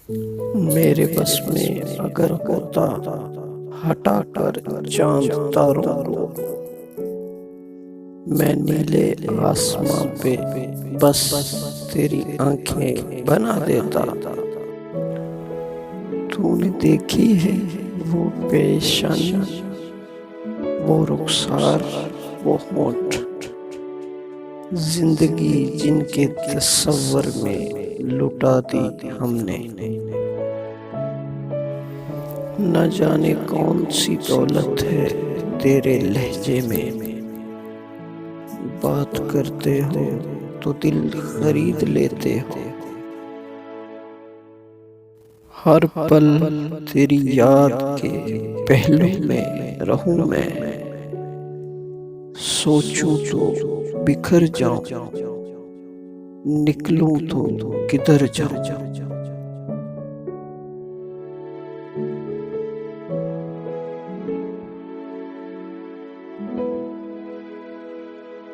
मेरे बस में अगर होता हटा कर चांद तारों को, मैं नीले आसमां पे बस तेरी आंखें बना देता। तूने देखी है वो पेशानी, वो रुखसार, वो होंठ, जिंदगी जिनके तस्वर में लुटा दी हमने। न जाने कौन सी दौलत है तेरे लहजे में, बात करते हो तो दिल खरीद लेते हो। हर पल तेरी याद के पहलू में रहूं मैं, सोचूं तो बिखर जाऊं, निकलूं तो किधर जाऊं।